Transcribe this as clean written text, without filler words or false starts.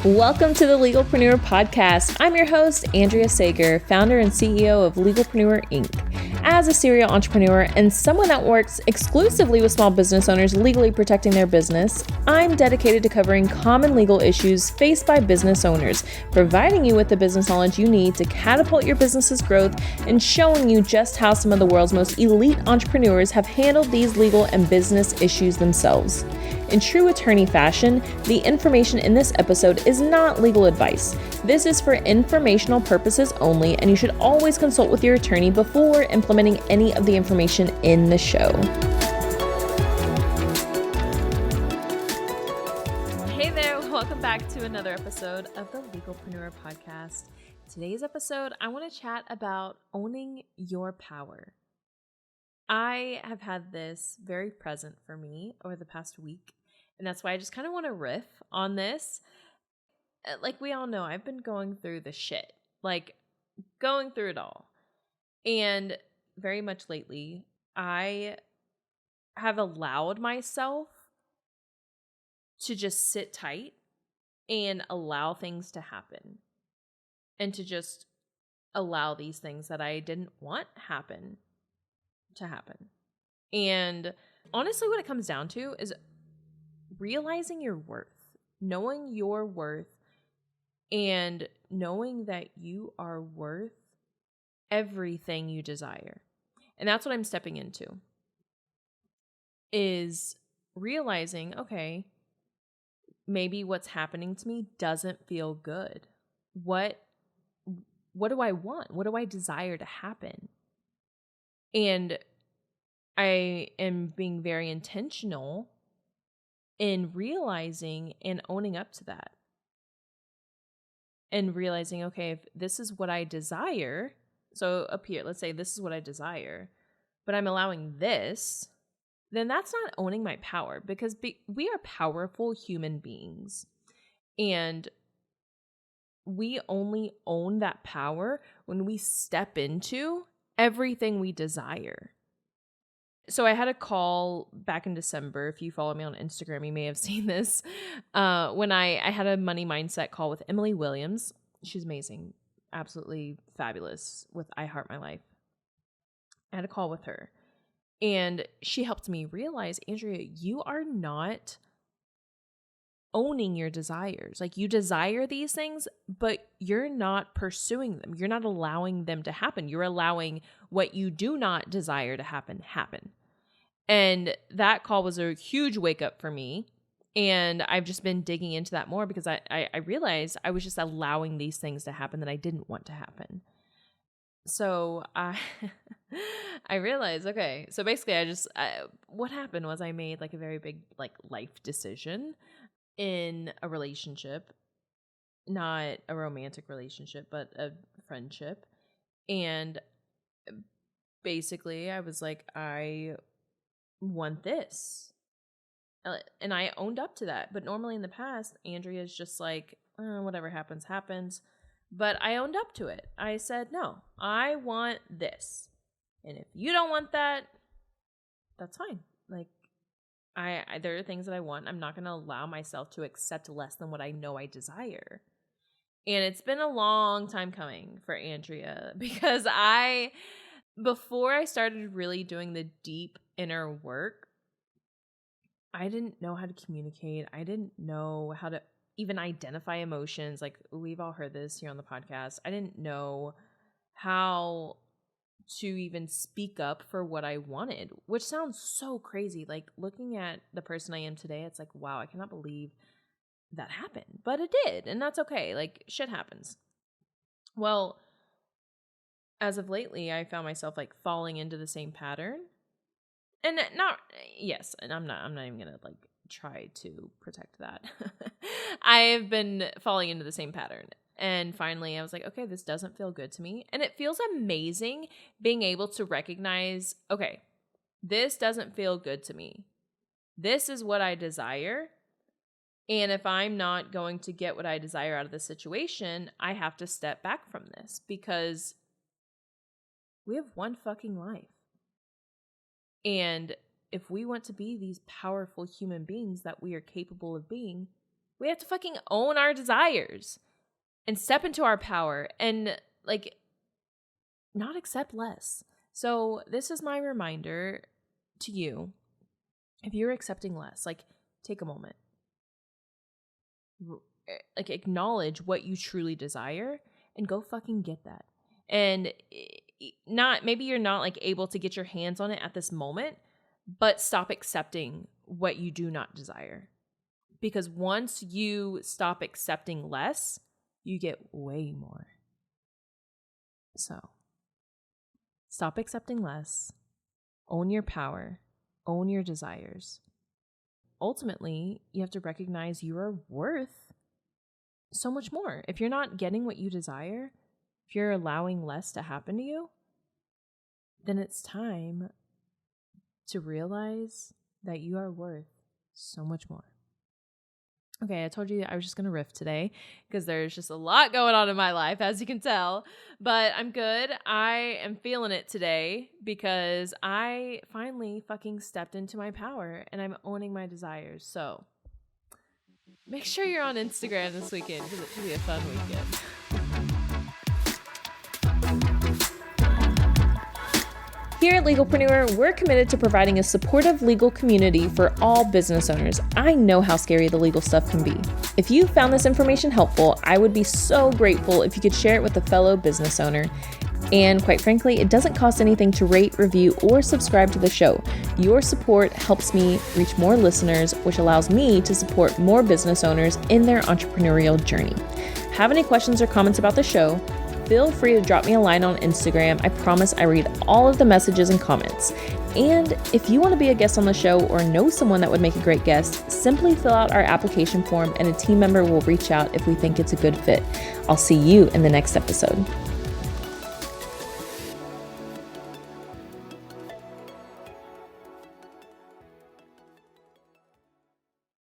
Welcome to the Legalpreneur Podcast. I'm your host, Andrea Sager, founder and CEO of Legalpreneur Inc. As a serial entrepreneur and someone that works exclusively with small business owners legally protecting their business, I'm dedicated to covering common legal issues faced by business owners, providing you with the business knowledge you need to catapult your business's growth and showing you just how some of the world's most elite entrepreneurs have handled these legal and business issues themselves. In true attorney fashion, the information in this episode is not legal advice. This is for informational purposes only, and you should always consult with your attorney before implementing any of the information in the show. Hey there, welcome back to another episode of the Legalpreneur Podcast. Today's episode, I want to chat about owning your power. I have had this very present for me over the past week, and that's why I just kind of want to riff on this. Like we all know, I've been going through the shit, like going through it all. And very much lately, I have allowed myself to just sit tight and allow things to happen, and to just allow these things that I didn't want happen to happen. And honestly, what it comes down to is realizing your worth, knowing your worth, and knowing that you are worth everything you desire. And that's what I'm stepping into, is realizing, okay, maybe what's happening to me doesn't feel good. What do I want? What do I desire to happen? And I am being very intentional in realizing and owning up to that. And realizing, okay, if this is what I desire, so up here, let's say this is what I desire, but I'm allowing this, then that's not owning my power, because we are powerful human beings. And we only own that power when we step into everything we desire. So I had a call back in December. If you follow me on Instagram, you may have seen this. When I had a money mindset call with Emily Williams. She's amazing. Absolutely fabulous with I Heart My Life. I had a call with her. And she helped me realize, Andrea, you are not owning your desires. Like, you desire these things, but you're not pursuing them. You're not allowing them to happen. You're allowing what you do not desire to happen. And that call was a huge wake up for me. And I've just been digging into that more, because I realized I was just allowing these things to happen that I didn't want to happen. So I realized, okay, so basically what happened was I made like a very big like life decision in a relationship, not a romantic relationship, but a friendship. And basically I was like, I want this. And I owned up to that. But normally in the past, Andrea's just like, whatever happens, happens. But I owned up to it. I said, no, I want this. And if you don't want that, that's fine. Like, I there are things that I want. I'm not going to allow myself to accept less than what I know I desire. And it's been a long time coming for Andrea, because before I started really doing the deep inner work, I didn't know how to communicate. I didn't know how to even identify emotions. Like, we've all heard this here on the podcast. I didn't know how to even speak up for what I wanted, which sounds so crazy. Like, looking at the person I am today, it's like, wow, I cannot believe that happened. But it did, and that's okay. Like, shit happens. Well, as of lately, I found myself like falling into the same pattern. And I'm not even gonna like try to protect that. I've been falling into the same pattern. And finally I was like, okay, this doesn't feel good to me. And it feels amazing being able to recognize, okay, this doesn't feel good to me. This is what I desire. And if I'm not going to get what I desire out of this situation, I have to step back from this, because we have one fucking life. And if we want to be these powerful human beings that we are capable of being, we have to fucking own our desires and step into our power and like not accept less. So this is my reminder to you. If you're accepting less, like take a moment. Like acknowledge what you truly desire and go fucking get that. And maybe you're not like able to get your hands on it at this moment, but stop accepting what you do not desire. Because once you stop accepting less, you get way more. So stop accepting less, own your power, own your desires. Ultimately, you have to recognize you are worth so much more. If you're not getting what you desire, if you're allowing less to happen to you, then it's time to realize that you are worth so much more. Okay, I told you I was just going to riff today because there's just a lot going on in my life, as you can tell, but I'm good. I am feeling it today because I finally fucking stepped into my power and I'm owning my desires. So make sure you're on Instagram this weekend because it should be a fun weekend. Here at Legalpreneur, we're committed to providing a supportive legal community for all business owners. I know how scary the legal stuff can be. If you found this information helpful, I would be so grateful if you could share it with a fellow business owner. And quite frankly, it doesn't cost anything to rate, review, or subscribe to the show. Your support helps me reach more listeners, which allows me to support more business owners in their entrepreneurial journey. Have any questions or comments about the show? Feel free to drop me a line on Instagram. I promise I read all of the messages and comments. And if you want to be a guest on the show or know someone that would make a great guest, simply fill out our application form and a team member will reach out if we think it's a good fit. I'll see you in the next episode.